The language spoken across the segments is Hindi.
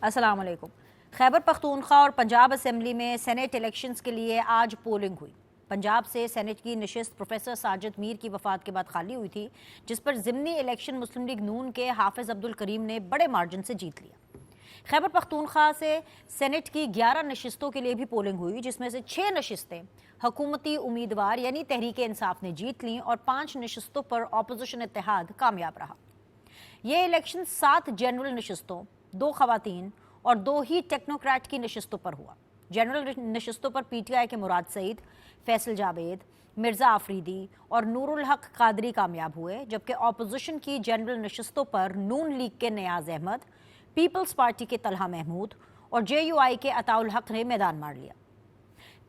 अस्सलाम वालेकुम। खैबर पख्तूनख्वा और पंजाब असेंबली में सेनेट इलेक्शंस के लिए आज पोलिंग हुई। पंजाब से सेनेट की नशिस्त प्रोफेसर साजिद मीर की वफात के बाद खाली हुई थी, जिस पर ज़िमनी इलेक्शन मुस्लिम लीग नून के हाफिज़ अब्दुल करीम ने बड़े मार्जिन से जीत लिया। खैबर पख्तूनख्वा से सेनेट की 11 नशिस्तों के लिए भी पोलिंग हुई, जिसमें से 6 नशिस्तें हुकूमती उम्मीदवार यानी तहरीक इंसाफ ने जीत लीं और 5 नशिस्तों पर अपोजिशन इत्तेहाद कामयाब रहा। ये इलेक्शन 7 जनरल नशिस्तों, 2 खवातीन और 2 ही टेक्नोक्रेट की नशिस्तों पर हुआ। जनरल नशिस्तों पर पीटीआई के मुराद सईद, फैसल जावेद, मिर्ज़ा आफरीदी और नूरुल हक कादरी कामयाब हुए, जबकि अपोजिशन की जनरल नशिस्तों पर नून लीग के नियाज अहमद, पीपल्स पार्टी के तलहा महमूद और जेयूआई के अताउल हक ने मैदान मार लिया।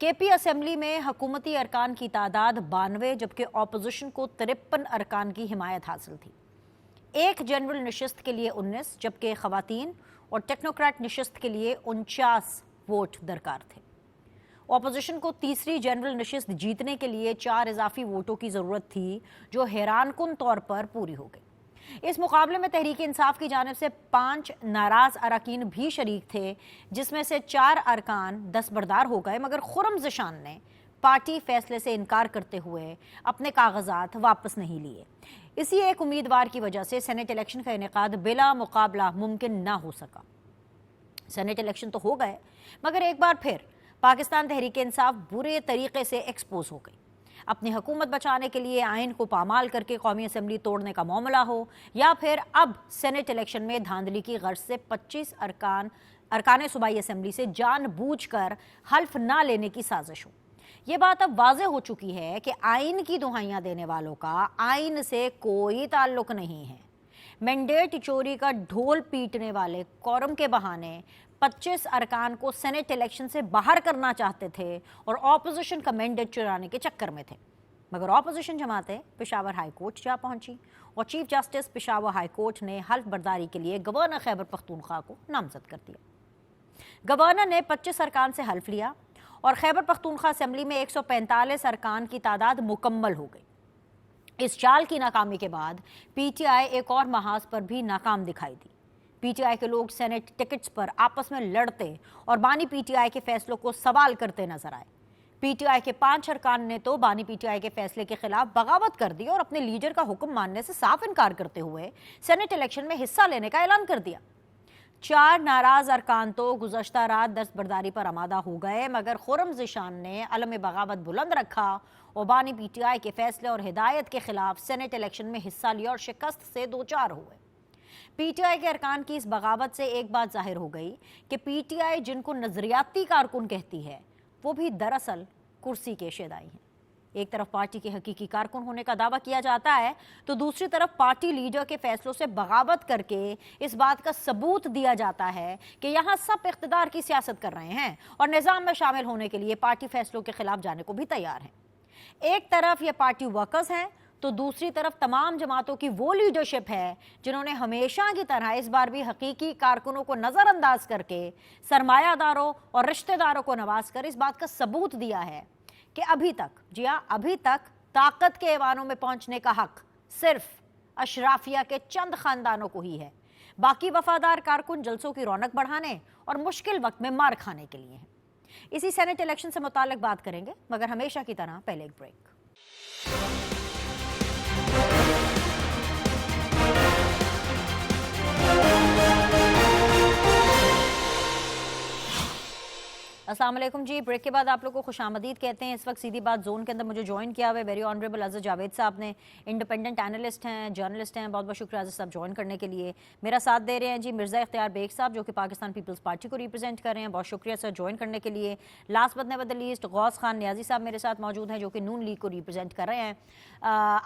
केपी असेंबली में हुकूमती अरकान की तादाद 92 जबकि अपोजिशन को 53 अरकान की हिमायत हासिल थी। एक जनरल नशिस्त के लिए 19 जबकि खवातीन और टेक्नोक्रेट नशिस्त के लिए 49 वोट दरकार थे। अपोजिशन को तीसरी जनरल नशिस्त जीतने के लिए 4 इजाफी वोटों की ज़रूरत थी, जो हैरानकुन तौर पर पूरी हो गई। इस मुकाबले में तहरीक इंसाफ की जानिब से 5 नाराज अरकान भी शरीक थे, जिसमें से 4 अरकान दस्तबरदार हो गए, मगर खुर्रम ज़िशान ने पार्टी फैसले से इनकार करते हुए अपने कागजात वापस नहीं लिए। इसी एक उम्मीदवार की वजह से सेनेट इलेक्शन का इनेकाद बिला मुकाबला मुमकिन ना हो सका। सेनेट इलेक्शन तो हो गए, मगर एक बार फिर पाकिस्तान तहरीक इंसाफ बुरे तरीके से एक्सपोज हो गई। अपनी हुकूमत बचाने के लिए आइन को पामाल करके कौमी असम्बली तोड़ने का मामला हो, या फिर अब सेनेट इलेक्शन में धांधली की गर्ज से 25 अरकान सूबाई असम्बली से जानबूझकर हल्फ ना लेने की साजिश हो। ये बात अब वाज़ेह हो चुकी है कि आइन की दुहाइयाँ देने वालों का आइन से कोई ताल्लुक नहीं है। मैंडेट चोरी का ढोल पीटने वाले कोरम के बहाने 25 अरकान को सेनेट इलेक्शन से बाहर करना चाहते थे और ऑपोजिशन का मैंडेट चुराने के चक्कर में थे, मगर ऑपोजिशन जमातें पेशावर हाई कोर्ट जा पहुंची और chief justice Peshawar high court ने हल्फ बर्दारी के लिए गवर्नर खैबर पख्तूनख्वा को नामजद कर दिया। गवर्नर ने 25 अरकान से हल्फ लिया और खैबर पख्तूनख्वा असेंबली में 145 अरकान की तादाद मुकम्मल हो गई। इस चाल की नाकामी के बाद पीटीआई एक और महाज पर भी नाकाम दिखाई दी। पीटीआई के लोग सेनेट टिकट्स पर आपस में लड़ते और बानी पीटीआई के फैसलों को सवाल करते नजर आए। पीटीआई के 5 अरकान ने तो बानी पीटीआई के फैसले के खिलाफ बगावत कर दी और अपने लीडर का हुक्म मानने से साफ इनकार करते हुए सेनेट इलेक्शन में हिस्सा लेने का ऐलान कर दिया। 4 नाराज अरकान तो गुज़श्ता रात दस्तबरदारी पर आमादा हो गए, मगर खुर्रम ज़िशान ने अलम बगावत बुलंद रखा और बानी पीटीआई के फैसले और हिदायत के खिलाफ सेनेट इलेक्शन में हिस्सा लिया और शिकस्त से दो चार हुए। पीटीआई के अरकान की इस बगावत से एक बात जाहिर हो गई कि पीटीआई जिनको नजरियाती कारकुन कहती है, वो भी दरअसल कुर्सी के शेदाई हैं। एक तरफ पार्टी के हकीकी कारकुन होने का दावा किया जाता है, तो दूसरी तरफ पार्टी लीडर के फैसलों से बगावत करके इस बात का सबूत दिया जाता है कि यहाँ सब इख्तिदार की सियासत कर रहे हैं और निज़ाम में शामिल होने के लिए पार्टी फैसलों के खिलाफ जाने को भी तैयार हैं। एक तरफ ये पार्टी वर्कर्स हैं, तो दूसरी तरफ तमाम जमातों की वो लीडरशिप है जिन्होंने हमेशा की तरह इस बार भी हकीकी कारकुनों को नज़रअंदाज करके सरमायादारों और रिश्तेदारों को नवाज कर इस बात का सबूत दिया है कि अभी तक, जी हाँ, अभी तक ताकत के ऐवानों में पहुंचने का हक सिर्फ अशराफिया के चंद खानदानों को ही है। बाकी वफादार कारकुन जलसों की रौनक बढ़ाने और मुश्किल वक्त में मार खाने के लिए हैं। इसी सेनेट इलेक्शन से मुताल्लिक बात करेंगे, मगर हमेशा की तरह पहले एक ब्रेक। अस्सलाम वालेकुम जी। ब्रेक के बाद आप लोग को खुशामदीद कहते हैं। इस वक्त सीधी बात जोन के अंदर मुझे ज्वाइन किया हुआ है वेरी ऑनरेबल अज़र जावेद साहब ने। इंडिपेंडेंट एनालिस्ट हैं, जर्नलिस्ट हैं। बहुत बहुत शुक्रिया अज़र साहब ज्वाइन करने के लिए। मेरा साथ दे रहे हैं जी मिर्ज़ा इख्तियार बेग साहब, जो कि पाकिस्तान पीपल्स पार्टी को रिप्रेजेंट कर रहे हैं। बहुत शुक्रिया सर ज्वाइन करने के लिए। Last but never the least Ghaus Khan Niazi साहब मेरे साथ मौजूद हैं, जो कि नून लीग को रिप्रेजेंट कर रहे हैं।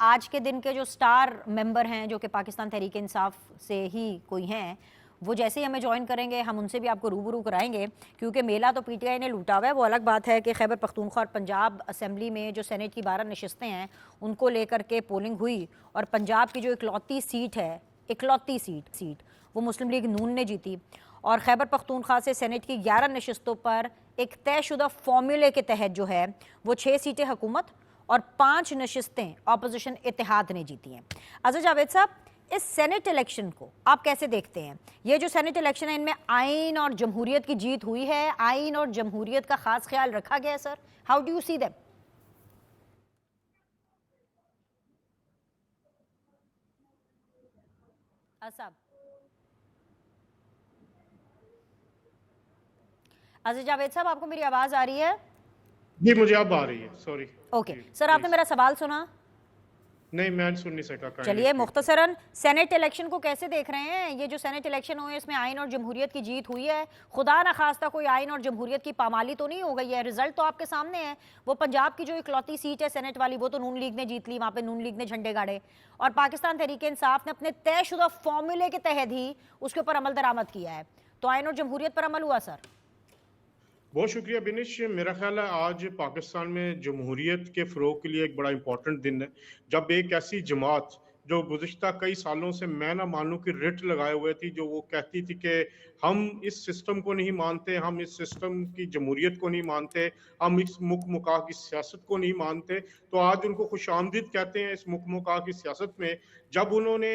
आज के दिन के जो स्टार मेंबर हैं, जो कि पाकिस्तान तहरीक इंसाफ से ही कोई हैं, वो जैसे ही हमें ज्वाइन करेंगे हम उनसे भी आपको रूबरू कराएंगे, क्योंकि मेला तो पीटीआई ने लूटा हुआ है। वो अलग बात है कि खैबर पख्तूनख्वा और पंजाब असेंबली में जो सेनेट की 12 नशिस्तें हैं उनको लेकर के पोलिंग हुई और पंजाब की जो इकलौती सीट वो मुस्लिम लीग नून ने जीती और खैबर पख्तूनख्वा से सेनेट की 11 नशिस्तों पर एक तयशुदा फॉर्मूले के तहत जो है वो 6 सीटें हुकूमत और 5 नशिस्तें अपोजिशन इत्तेहाद ने जीती हैं। अज़र जावेद साहब, इस सेनेट इलेक्शन को आप कैसे देखते हैं? ये जो सेनेट इलेक्शन है, इनमें आइन और जमहूरियत की जीत हुई है, आइन और जमहूरियत का खास ख्याल रखा गया है sir? How do you see them? असब अजीज जावेद साहब, आपको मेरी आवाज आ रही है? जी, मुझे अब आ रही है, सॉरी। ओके सर, आपने मेरा सवाल सुना? नहीं, मैं सुन नहीं सका। चलिए, मुख्तसरन सेनेट इलेक्शन को कैसे देख रहे हैं? ये जो सेनेट इलेक्शन हुए, इसमें आइन और जमहूरियत की जीत हुई है। खुदा न खास्ता कोई आइन और जमहूरियत की पामाली तो नहीं हो गई है? रिजल्ट तो आपके सामने है। वो पंजाब की जो इकलौती सीट है सेनेट वाली, वो तो नून लीग ने जीत ली, वहां पे नून लीग ने झंडे गाड़े, और पाकिस्तान तहरीक इंसाफ ने अपने तयशुदा फॉर्मूले के तहत ही उसके ऊपर अमल दरामद किया है। तो आइन और जमहूरियत पर अमल हुआ सर? बहुत शुक्रिया बिनिश। मेरा ख्याल है आज पाकिस्तान में जमहूरियत के फ़रोग के लिए एक बड़ा इंपॉर्टेंट दिन है, जब एक ऐसी जमात जो गुज़िश्ता कई सालों से मैं ना मानूं की रिट लगाए हुए थी, जो वो कहती थी कि हम इस सिस्टम को नहीं मानते, हम इस सिस्टम की जमहूरियत को नहीं मानते, हम इस मुख मुका की सियासत को नहीं मानते, तो आज उनको खुशामदीद कहते हैं इस मुख मुका की सियासत में। जब उन्होंने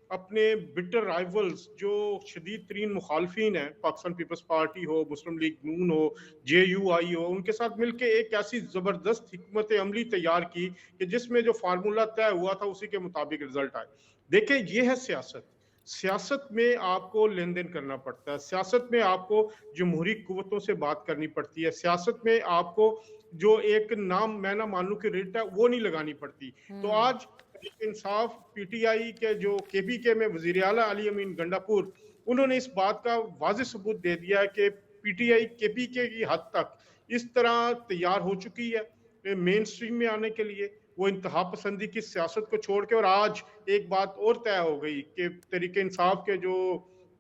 अपने बिटर राइवल्स जो शदीद तरीन मुखालफिन हैं, पाकिस्तान पीपल्स पार्टी हो, मुस्लिम लीग नून हो, JUI हो, उनके साथ मिलकर एक ऐसी ज़बरदस्त हिकमत अमली तैयार की कि जिसमें जो फार्मूला तय हुआ था उसी के मुताबिक रिजल्ट आए। देखिए, ये है सियासत। सियासत में आपको लेन देन करना पड़ता है, सियासत में आपको जमहूरी कुव्वतों से बात करनी पड़ती है, सियासत में आपको जो एक नाम मैं ना मानू की रेट है वो नहीं लगानी पड़ती। तो आज इंसाफ PTI के जो KPK में वजीर आला अली अमीन गंडापुर, उन्होंने इस बात का वाज़ेह सबूत दे दिया है कि PTI KPK की हद तक इस तरह तैयार हो चुकी है मेन स्ट्रीम में आने के लिए, वो इंतहा पसंदी की सियासत को छोड़ के। और आज एक बात और तय हो गई कि तहरीक इंसाफ के जो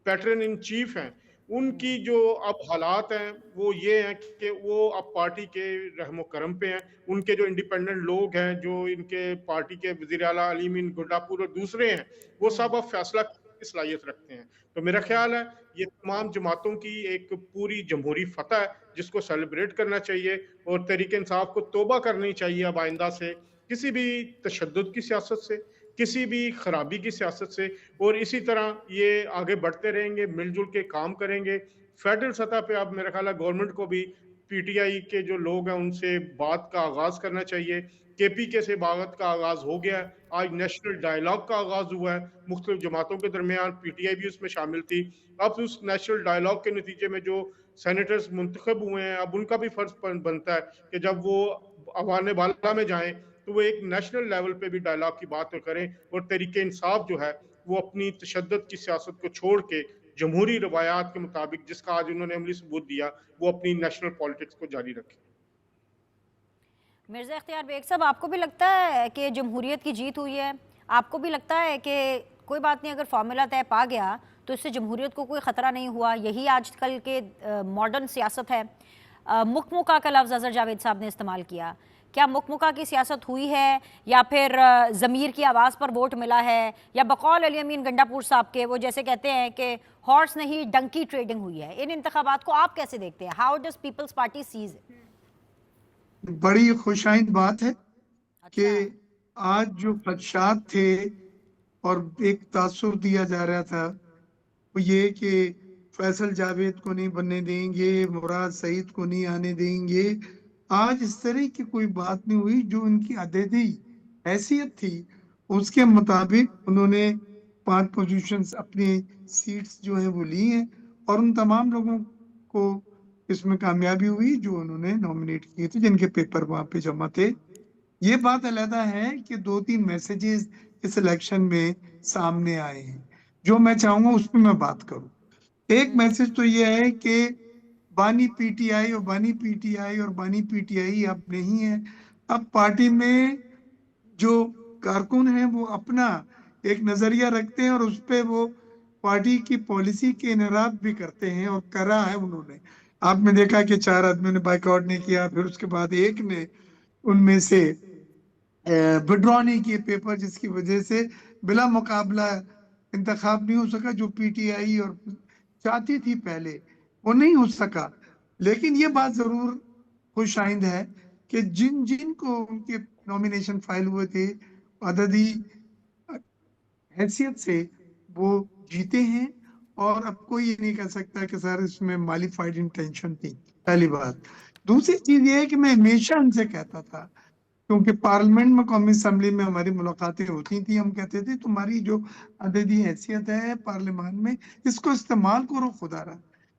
पैटर्न इन चीफ हैं, उनकी जो अब हालात हैं वो ये हैं कि वो अब पार्टी के रहमो करम पे हैं। उनके जो इंडिपेंडेंट लोग हैं, जो इनके पार्टी के वज़ीर आला अली अमीन गुड्डापुर और दूसरे हैं, वो सब अब फैसला की सलाहियत रखते हैं। तो मेरा ख्याल है ये तमाम जमातों की एक पूरी जमहूरी फतह है, जिसको सेलिब्रेट करना चाहिए, और तहरीक इंसाफ को तौबा करनी चाहिए अब आइंदा से किसी भी तशद्दुद की सियासत से, किसी भी खराबी की सियासत से। और इसी तरह ये आगे बढ़ते रहेंगे, मिलजुल के काम करेंगे। फेडरल सतह पे अब मेरा ख्याल है गवर्नमेंट को भी PTI के जो लोग हैं उनसे बात का आगाज करना चाहिए। KPK से बात का आगाज हो गया है, आज नेशनल डायलॉग का आगाज हुआ है मुख्तलिफ जमातों के दरमियान, PTI भी उसमें शामिल थी। अब उस नेशनल डायलॉग के नतीजे में जो सेनेटर्स मुंतखब हुए हैं, अब उनका भी फर्ज बनता है कि जब वो अवान बाला में जाएं तो वो एक नेशनल लेवल पे भी डायलॉग की बात करें, और तहरीक इंसाफ जो है वो अपनी तशद्दुद की सियासत को छोड़ के जमहूरी रवायात के मुताबिक, जिसका आज उन्होंने अमली सबूत दिया, वो अपनी नेशनल पॉलिटिक्स को जारी रखे। मिर्जा इख्तियार बेग साहब, आपको भी लगता है कि जमहूरियत की जीत हुई है? आपको भी लगता है कि कोई बात नहीं, अगर फार्मूला तय पा गया तो इससे जमहूरियत को कोई ख़तरा नहीं हुआ? यही आजकल के मॉडर्न सियासत है। मुकमुका का लफ्ज़ अज़हर जावेद साहब ने इस्तेमाल किया। क्या मुकमुका की सियासत हुई है, या फिर ज़मीर की आवाज़ पर वोट मिला है, या बकौल अली अमीन गंडापुर साहब के वो जैसे कहते हैं कि हॉर्स नहीं डंकी ट्रेडिंग हुई है? इन इंतखाबात को आप कैसे देखते हैं? How does Peoples Party sees it? बड़ी खुशाइंद बात है कि आज जो खदशात थे और एक तासुर दिया जा रहा था वो ये कि फैसल जावेद को नहीं बनने देंगे, मुराद सईद को नहीं आने देंगे, आज इस तरह की कोई बात नहीं हुई। जो उनकी अददी हैसियत थी उसके मुताबिक उन्होंने 5 पोजीशंस अपनी सीट्स जो है वो ली हैं, और उन तमाम लोगों को इसमें कामयाबी हुई जो उन्होंने नॉमिनेट किए थे, जिनके पेपर वहां पे जमा थे। ये बात अलहदा है कि 2-3 मैसेजेस इस इलेक्शन में सामने आए हैं, जो मैं चाहूंगा उस पर मैं बात करूं। एक मैसेज तो ये है कि बानी PTI और बानी PTI और बानी PTI अब नहीं है। अब पार्टी में जो कारकुन हैं वो अपना एक नजरिया रखते हैं और उस पर वो पार्टी की पॉलिसी के इनराद भी करते हैं, और करा है उन्होंने। आपने देखा कि 4 आदमियों ने बाइकआउट नहीं किया, फिर उसके बाद एक ने उनमें से विड्रॉ नहीं किए पेपर, जिसकी वजह से बिला मुकाबला इंतखाब नहीं हो सका। जो PTI और चाहती थी पहले वो नहीं हो सका। लेकिन ये बात जरूर खुशाइंद है कि जिन जिन को उनके नॉमिनेशन फाइल हुए थे, अददी हैसियत से वो जीते हैं, और अब कोई ये नहीं कह सकता कि सर इसमें मालीफाइड इंटेंशन थी। पहली बात। दूसरी चीज ये है कि मैं हमेशा उनसे कहता था, क्योंकि पार्लियामेंट में, कौमी असेंबली में हमारी मुलाकातें होती थी, हम कहते थे तुम्हारी जो अददी हैसियत है पार्लियामेंट में, इसको इस्तेमाल करो खुदारा।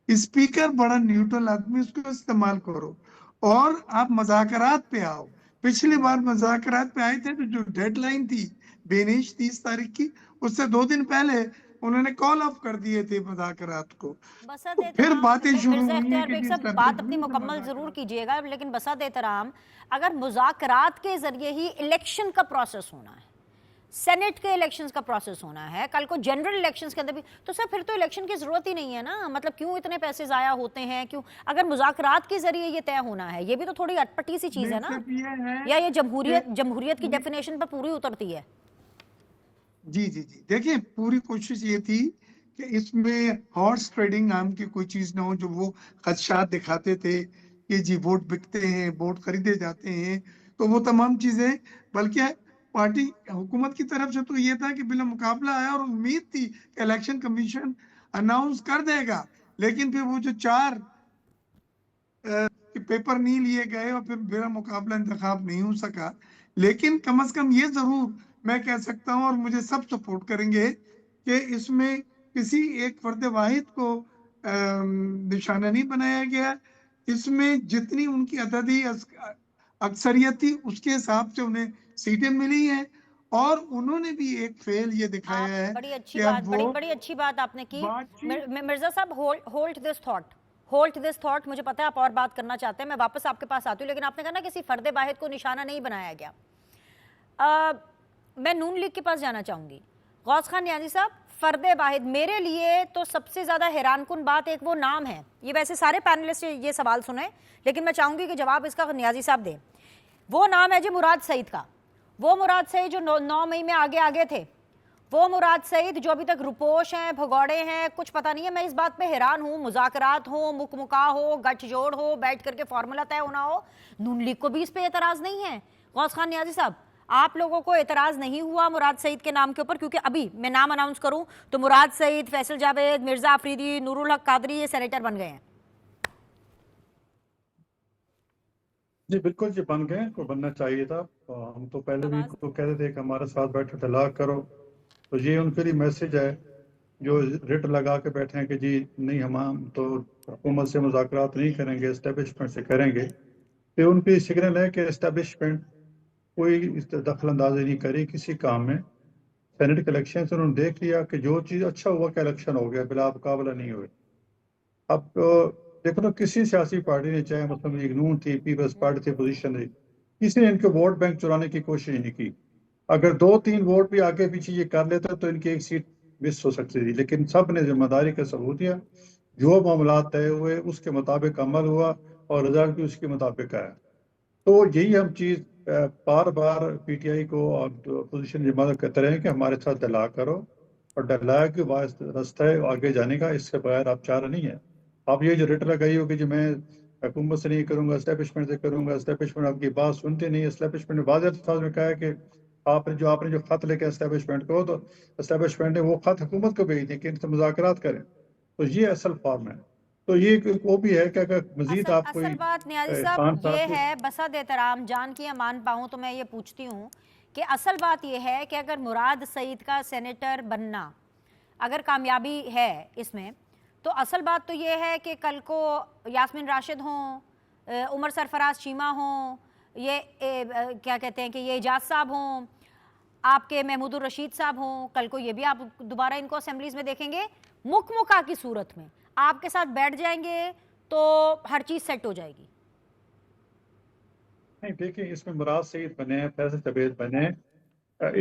स्पीकर बड़ा न्यूट्रल आदमी, उसको इस्तेमाल करो और आप मज़ाकरात पे आओ। पिछली बार मज़ाकरात पे आए थे तो जो डेडलाइन थी बेनिश 30 तारीख की, उससे 2 दिन पहले उन्होंने कॉल ऑफ कर दिए थे मज़ाकरात को। बसत तो फिर बातें शुरू मिर्जा हुई इख्तियार कि बेग जिस साहब, तरह बात अपनी मुकम्मल जरूर कीजिएगा, लेकिन बसत एहतराम, अगर मुज़ाकरात के जरिए ही इलेक्शन का प्रोसेस होना है, सेनेट के इलेक्शंस का प्रोसेस होना है, कल को जनरल इलेक्शंस के अंदर भी, तो सर फिर तो इलेक्शन की जरूरत ही नहीं है ना। मतलब क्यों इतने पैसे जाया होते हैं, क्यों, अगर मुज़ाकरात के जरिए ये तय होना है, ये भी तो थोड़ी अटपटी सी चीज है ना, या ये जमहूरियत की डेफिनेशन पर पूरी उतरती है? जी जी जी, देखिए पूरी कोशिश ये थी कि इसमें हॉर्स ट्रेडिंग नाम की कोई चीज ना हो, जो वो खदशात दिखाते थे कि जी वोट बिकते हैं, वोट खरीदे जाते हैं, तो वो तमाम चीजें, बल्कि पार्टी हुकूमत की तरफ से तो ये था कि बिला मुकाबला आया और उम्मीद थी कि इलेक्शन कमीशन अनाउंस कर देगा, लेकिन फिर वो जो 4 कि पेपर नहीं लिए गए और फिर मेरा मुकाबला इंतखाब नहीं हो सका। लेकिन कम से कम ये जरूर मैं कह सकता हूं, और मुझे सब सपोर्ट करेंगे, कि इसमें किसी एक फर्द वाहिद को निशाना नहीं बनाया गया। इसमें जितनी उनकी अददी अक्सरियत थी उसके हिसाब से उन्हें सीटें मिली हैं, और उन्होंने भी एक फेल ये दिखाया है बड़ी अच्छी कि बात, अब वो बड़ी अच्छी बात आपने की। बातचीत। मिर्जा साहब, होल्ड दिस थॉट, मुझे पता है आप और बात करना चाहते हैं, मैं वापस आपके पास आती हूँ, लेकिन आपने कहा ना किसी फर्द वाहिद को निशाना नहीं बनाया गया। मैं नून लीग के पास जाना चाहूंगी। गौस खान नियाज़ी साहब, फर्द वाहिद मेरे लिए तो सबसे ज्यादा हैरानकुन बात एक वो नाम है, ये वैसे सारे पैनलिस्ट ये सवाल सुने, लेकिन मैं चाहूंगी कि जवाब इसका नियाज़ी साहब दें। वो नाम है जी मुराद सईद का, वो मुराद सईद जो 9 मई में आगे थे, वो मुराद सईद जो अभी तक रुपोश हैं, भगौड़े हैं, कुछ पता नहीं है। मैं इस बात पे हैरान हूँ, मुज़ाकरात हो, मुकमुका हो, गठजोड़ हो, बैठ करके फॉर्मूला तय होना हो, नून लीग को भी इस पे एतराज नहीं है। गौस खान नियाज़ी साहब, आप लोगों को एतराज नहीं हुआ मुराद सईद के नाम के ऊपर? क्योंकि अभी मैं नाम अनाउंस करूं तो मुराद सईद, फैसल जावेद, मिर्जा अफरीदी, नूरुल हक कादरी ये सेनेटर बन गए हैं। जी बिल्कुल, जी बन गए, को बनना चाहिए था। हम तो पहले भी तो कहते थे कि हमारे साथ बैठे तलाक करो, तो ये उनके लिए मैसेज है जो रिट लगा के बैठे हैं कि जी नहीं, हम तो हुकूमत से मुज़ाकरात नहीं करेंगे, इस्टेब्लिशमेंट से करेंगे। तो उनकी सिग्नल है कि इस्टेब्लिशमेंट कोई दखल अंदाजी नहीं करी किसी काम में। सेनेट के इलेक्शन से उन्होंने देख लिया कि जो चीज़ अच्छा हुआ कि इलेक्शन हो गया, बिला मुकाबला नहीं हुए। अब देखो ना, किसी सियासी पार्टी ने, चाहे मुस्लिम लीग नून थी, पीपल्स पार्टी थी, पोजीशन थी, किसी ने इनके वोट बैंक चुराने की कोशिश नहीं की। अगर 2-3 वोट भी आगे पीछे ये कर लेते तो इनकी एक सीट मिस हो सकती थी, लेकिन सब ने जिम्मेदारी का सबूत दिया, जो मामला तय हुए उसके मुताबिक अमल हुआ और रिजल्ट भी उसके मुताबिक आया। तो यही हम चीज़ बार बार पीटीआई को और अपोजिशन जमात कहते रहे कि हमारे साथ डला करो, और डलाया के रास्ता है आगे जाने का, इसके बगैर आप चारा नहीं है। आप ये जो रिट लगाई होगी जो मैं हुकूमत से नहीं करूंगा, एस्टेब्लिशमेंट से करूंगा, एस्टेब्लिशमेंट आपकी बात सुनते नहीं। एस्टेब्लिशमेंट ने वाज़ेह अल्फाज में कहा है कि आपने जो खत लेके एस्टेब्लिशमेंट को, तो एस्टेब्लिशमेंट ने वो खत हुकूमत को भेज दिए कि इनसे मुज़ाकरात करें। तो ये असल फॉर्म है। तो ये वो भी है कि अगर मजीद आप कोई असल बात नियाज़ी साहब ये है, बसद एहतराम जान की मान पाऊँ तो मैं ये पूछती हूँ कि असल बात ये है कि अगर मुराद सईद का सेनेटर बनना अगर कामयाबी है इसमें, तो असल बात तो ये है कि कल को यास्मीन राशिद हों, उमर सरफराज चीमा हों, ये क्या कहते हैं कि ये एजाज साहब हों, आपके महमूदुर रशीद साहब हों, कल को ये भी आप दोबारा इनको असेंबलीज में देखेंगे, मुकमुका की सूरत में आपके साथ बैठ जाएंगे तो हर चीज सेट हो जाएगी। नहीं, देखिए इसमें मुराद सईद बने, फैसल जावेद बने,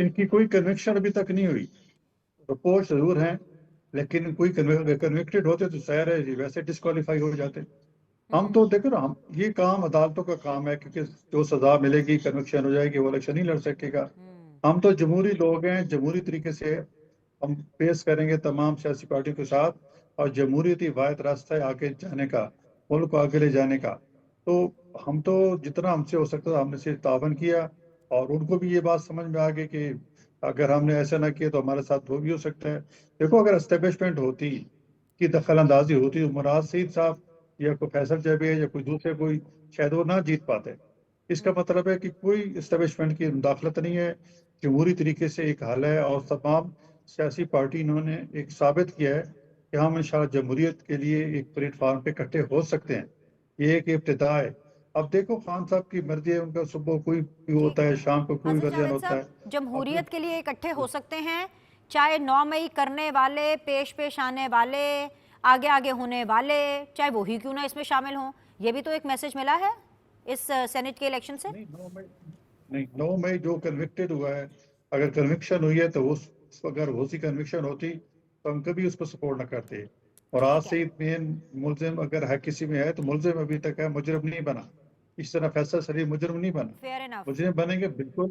इनकी कोई कन्विक्शन अभी तक नहीं हुई। रिपोर्ट जरूर हैं, लेकिन कोई कन्विक्टेड होते तो शायद है वैसे डिस्क्वालीफाई हो जाते। हम तो देखो ना, हम ये काम अदालतों का काम है, क्योंकि जो सजा मिलेगी, कन्विक्शन हो जाएगी, वो इलेक्शन नहीं लड़ सकेगा। हम तो जमहूरी लोग हैं, जमहूरी तरीके से हम पेश करेंगे तमाम सियासी पार्टियों के साथ, और जमहूरियती वायद रास्ता है आगे जाने का, मुल्क को आगे ले जाने का। तो हम तो जितना हमसे हो सकता था हमने सिर्फ तावन किया, और उनको भी ये बात समझ में आ गई कि अगर हमने ऐसा ना किया तो हमारे साथ वो भी हो सकता है। देखो, अगर एस्टेब्लिशमेंट होती की दखल अंदाजी होती तो मुराद सईद साहब या कोई फैसल जावेद या कोई दूसरे कोई शायद वो ना जीत पाते। इसका मतलब है कि कोई इस्टेब्लिशमेंट की मुदाखलत नहीं है, जमहूरी तरीके से एक हल है, और तमाम सियासी पार्टी इन्होंने एक साबित किया है कि हम इंशाल्लाह जमहूरियत के लिए एक प्लेटफार्म पे इकट्ठे हो सकते हैं। ये एक इब्तिदा है। अब देखो, खान साहब की मर्जी है, उनका सुबह कोई भी होता है, शाम को कोई आज़ाद वर्जन जावेद होता है। साहब, जमहूरियत के लिए इकट्ठे हो सकते हैं, चाहे 9 मई करने वाले, पेश पेश आने वाले, आगे आगे होने वाले, चाहे वो ही क्यों ना इसमें शामिल हों। ये भी तो एक मैसेज मिला है इस सेनेट के इलेक्शन से। नहीं, 9 मई जो कन्विक्टेड हुआ है, अगर कन्विक्शन हुई है तो अगर उसी कन्विक्शन होती तो हम कभी उसको सपोर्ट ना करते। और आज ठीक से है, मेन मुलजिम अगर है किसी में है तो मुलजिम अभी तक है, मुजरिम नहीं बना। इस तरह फैसल शरीफ मुजरिम नहीं बना। Fair enough. मुजरिम बनेंगे, बिल्कुल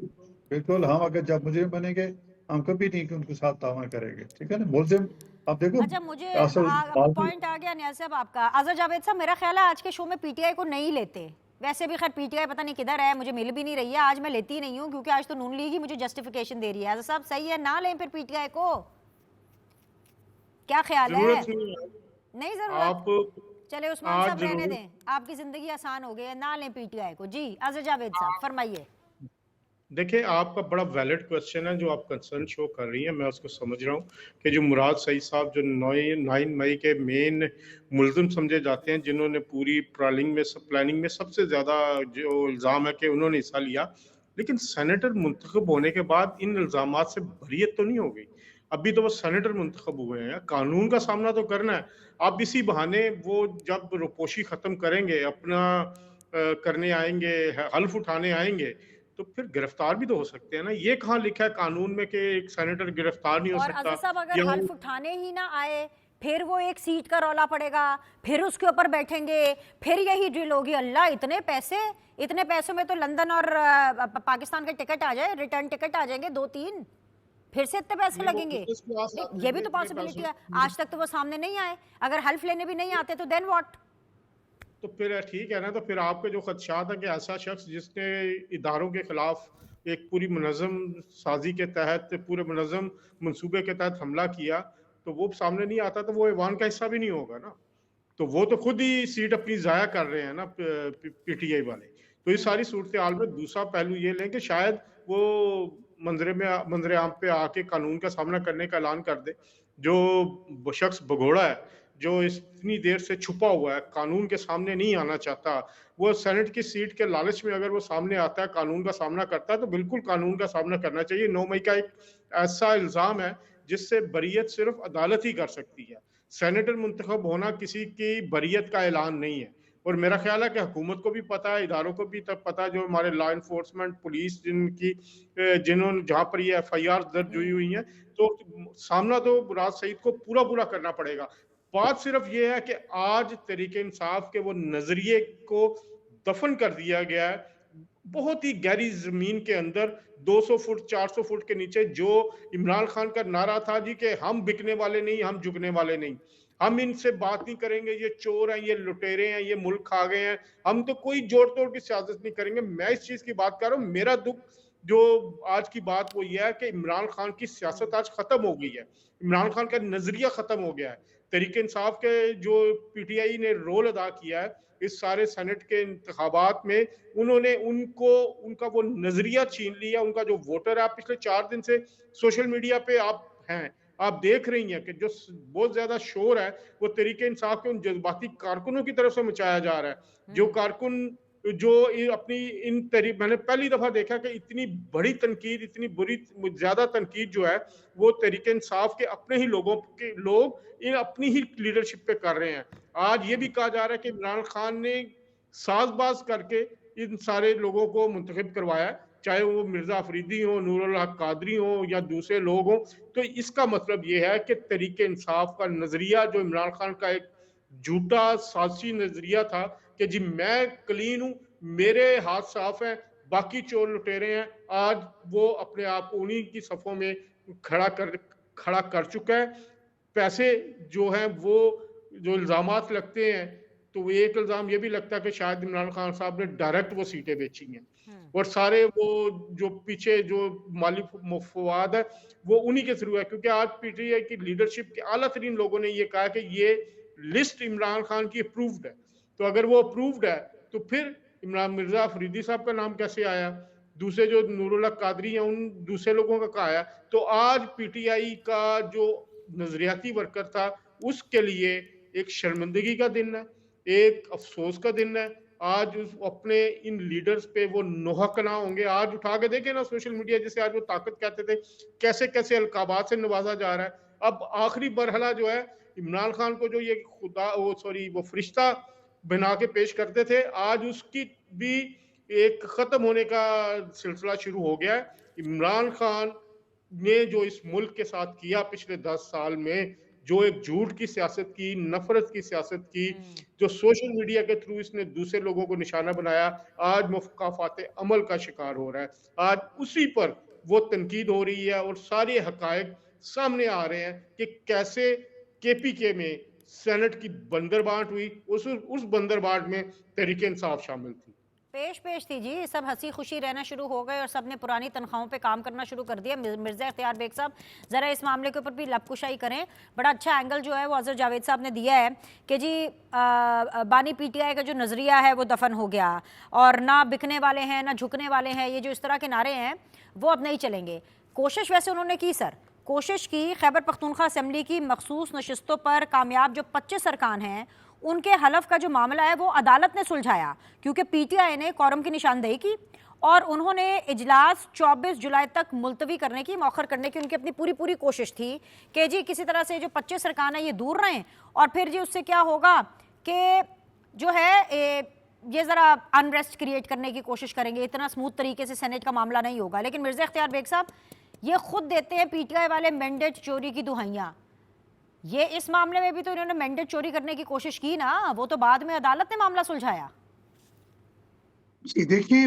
बिल्कुल। हम अगर जब मुजरिम बनेंगे, हम कभी नहीं कि उनके साथ तावन करेंगे, ठीक है ना। मुलजिम, आप देखो, अच्छा, मुझे असल पॉइंट आ गया न्याज साहब आपका। आज़ाद जावेद साहब, मेरा ख्याल है आज के शो में पीटीआई को नहीं लेते। वैसे भी खैर पीटीआई पता नहीं किधर है, मुझे मिल भी नहीं रही है। आज मैं लेती नहीं हूँ क्योंकि आज तो नून लीग ही मुझे जस्टिफिकेशन दे रही है। आज़ाद साहब, सही है ना लें फिर पीटीआई को? क्या ख्याल है? जरूरत नहीं है। नहीं जरूरत। आप चले उस्मान आज साहब रहने जरूर दें, आपकी जिंदगी आसान हो गई है, ना लें पीटीआई को। जी आज़ाद जावेद साहब फरमाइए। देखिए, आपका बड़ा वैलिड क्वेश्चन है जो आप कंसर्न शो कर रही हैं, मैं उसको समझ रहा हूँ कि जो मुराद सईद साहब जो 9 मई के मेन मुलजिम समझे जाते हैं, जिन्होंने पूरी प्लानिंग में सबसे ज़्यादा जो इल्ज़ाम है कि उन्होंने हिस्सा लिया, लेकिन सेनेटर मुंतखब होने के बाद इन इल्ज़ामात से बरीयत तो नहीं हो गई। अभी तो वो सेनेटर मुंतखब हुए हैं, कानून का सामना तो करना है। अब इसी बहाने वो जब रुपोशी ख़त्म करेंगे, अपना करने आएंगे, हल्फ उठाने आएंगे, तो फिर गिरफ्तार भी तो हो सकते हैं ना। ये कहाँ लिखा है कानून में कि एक सेनेटर गिरफ्तार नहीं हो और सकता? आज़ाद साहब, अगर या हल्फ उठाने ही ना आए, फिर वो एक सीट का रौला पड़ेगा, फिर उसके ऊपर बैठेंगे, फिर यही ड्रिल होगी। अल्लाह, इतने पैसों में तो लंदन और पाकिस्तान का टिकट आ जाए, रिटर्न टिकट आ जाएंगे 2-3, फिर से इतने पैसे नहीं, वो लगेंगे। बिजनेस क्लास नहीं, ये भी तो पॉसिबिलिटी है। आज तक तो वो सामने नहीं आए। अगर हल्फ लेने भी नहीं आते तो देन व्हाट? तो फिर ठीक है ना। तो फिर आपके जो खदशात है कि ऐसा शख्स जिसने इदारों के खिलाफ एक पूरी मुनज़्ज़म साजी के तहत, पूरे मुनज़्ज़म मंसूबे के तहत हमला किया, तो वो सामने नहीं आता तो वो ऐवान का हिस्सा भी नहीं होगा ना। तो वो तो खुद ही सीट अपनी ज़ाया कर रहे हैं ना पीटीआई वाले। तो इस सारी सूरत हाल में दूसरा पहलू ये लें कि शायद वो मंजर आम पे आके कानून का सामना करने का ऐलान कर दे। जो शख्स भगोड़ा है, जो इतनी देर से छुपा हुआ है, कानून के सामने नहीं आना चाहता, वो सेनेट की सीट के लालच में अगर वो सामने आता है, कानून का सामना करता है, तो बिल्कुल कानून का सामना करना चाहिए। 9 मई का एक ऐसा इल्ज़ाम है जिससे बरीयत सिर्फ अदालत ही कर सकती है। सेनेटर मुंतखब होना किसी की बरीयत का ऐलान नहीं है। और मेरा ख्याल है कि हुकूमत को भी पता है, इदारों को भी तब पता है, जो हमारे लॉ इन्फोर्समेंट, पुलिस, जिन्होंने जहाँ पर ये FIR दर्ज हुई हैं, तो सामना तो मुराद सईद को पूरा करना पड़ेगा। बात सिर्फ ये है कि आज तरीके इंसाफ के वो नजरिए को दफन कर दिया गया है बहुत ही गहरी जमीन के अंदर, 200 फुट 400 फुट के नीचे। जो इमरान खान का नारा था जी कि हम बिकने वाले नहीं, हम झुकने वाले नहीं, हम इनसे बात नहीं करेंगे, ये चोर हैं, ये लुटेरे हैं, ये मुल्क खा गए हैं, हम तो कोई जोड़ तोड़ की सियासत नहीं करेंगे। मैं इस चीज की बात कर रहा हूँ। मेरा दुख जो आज की बात वो ये है कि इमरान खान की सियासत आज खत्म हो गई है, इमरान खान का नजरिया खत्म हो गया है। तरीके इंसाफ के जो पीटीआई ने रोल अदा किया है इस सारे सेनेट के इंतखाबात में, उन्होंने उनका वो नजरिया छीन लिया। उनका जो वोटर है, पिछले 4 दिन से सोशल मीडिया पे आप देख रही हैं कि जो बहुत ज्यादा शोर है वो तरीके इंसाफ के उन जज्बाती कारकुनों की तरफ से मचाया जा रहा है। जो कारकुन जो अपनी मैंने पहली दफा देखा कि इतनी बड़ी तनकीद, इतनी बुरी ज्यादा तनकीद जो है वो तरीके इंसाफ के अपने ही लोग इन अपनी ही लीडरशिप पे कर रहे हैं। आज ये भी कहा जा रहा है कि इमरान खान ने साजबाज करके इन सारे लोगों को मुंतखब करवाया, चाहे वो मिर्जा अफरीदी हो, नूरुल हक कादरी हो या दूसरे लोग हो। तो इसका मतलब ये है कि तरीके इंसाफ का नजरिया, जो इमरान खान का एक झूठा साजिशी नजरिया था कि जी मैं क्लीन हूं, मेरे हाथ साफ हैं, बाकी चोर लुटेरे हैं, आज वो अपने आप उन्हीं की सफों में खड़ा कर चुका है। पैसे जो हैं वो जो इल्जामात लगते हैं तो एक इल्ज़ाम ये भी लगता है कि शायद इमरान खान साहब ने डायरेक्ट वो सीटें बेची हैं और सारे वो जो पीछे जो माली मफवाद है वो उन्हीं के थ्रू है, क्योंकि आज पीटीआई की लीडरशिप के आला तरीन लोगों ने ये कहा कि ये लिस्ट इमरान खान की अप्रूव्ड है। तो अगर वो अप्रूव्ड है तो फिर इमरान मिर्जा अफरीदी साहब का नाम कैसे आया, दूसरे जो नूरुल्लाह कादरी हैं उन दूसरे लोगों का कहा आया। तो आज पीटीआई का जो नजरियाती वर्कर था उसके लिए एक शर्मिंदगी का दिन है, एक अफसोस का दिन है। आज उस अपने इन लीडर्स पे वो नोहकना होंगे। आज उठा के देखे ना सोशल मीडिया, जिसे आज वो ताकत कहते थे, कैसे कैसे अलकाबात से नवाजा जा रहा है। अब आखिरी मरहला जो है इमरान खान को जो ये खुदा वो फरिश्ता बना के पेश करते थे, आज उसकी भी एक खत्म होने का सिलसिला शुरू हो गया है। इमरान खान ने जो इस मुल्क के साथ किया पिछले 10 साल में, जो एक झूठ की सियासत की, नफरत की सियासत की, जो सोशल मीडिया के थ्रू इसने दूसरे लोगों को निशाना बनाया, आज मुकाफात अमल का शिकार हो रहा है। आज उसी पर वो तनकीद हो रही है और सारे हकायक सामने आ रहे हैं कि कैसे केपीके में सेनेट की बंदरबांट हुई, उस बंदरबांट में तहरीक इंसाफ शामिल थी। पेश थी जी, सब हंसी खुशी रहना शुरू हो गए और सब ने पुरानी तनख्वाहों पे काम करना शुरू कर दिया। मिर्जा इख्तियार बेग साहब ज़रा इस मामले के ऊपर भी लबकुशाई करें। बड़ा अच्छा एंगल जो है वो अजहर जावेद साहब ने दिया है कि जी बानी पीटीआई का जो नज़रिया है वो दफन हो गया और ना बिकने वाले हैं ना झुकने वाले हैं, ये जो इस तरह के नारे हैं वो अब नहीं चलेंगे। कोशिश वैसे उन्होंने की सर, कोशिश की खैबर पख्तूनख्वा असम्बली की मखसूस नशिस्तों पर कामयाब जो 25 अरकान हैं उनके हलफ का जो मामला है वो अदालत ने सुलझाया, क्योंकि पीटीआई ने कोरम की निशानदेही की और उन्होंने इजलास 24 जुलाई तक मुलतवी करने की, मौखर करने की उनकी अपनी पूरी कोशिश थी कि जी किसी तरह से जो 25 अरकान है ये दूर रहें और फिर जी उससे क्या होगा कि जो है ये ज़रा अनरेस्ट क्रिएट करने की कोशिश करेंगे, इतना स्मूथ तरीके से सेनेट का मामला नहीं होगा। लेकिन मिर्जा इख्तियार बेग साहब ये खुद देते हैं पीटीआई वाले मैंडेट चोरी की दुहाइयाँ। ये इस मामले में भी तो इन्होंने मैंडेट चोरी करने की कोशिश की ना, वो तो बाद में अदालत ने मामला सुलझाया। जी देखिए,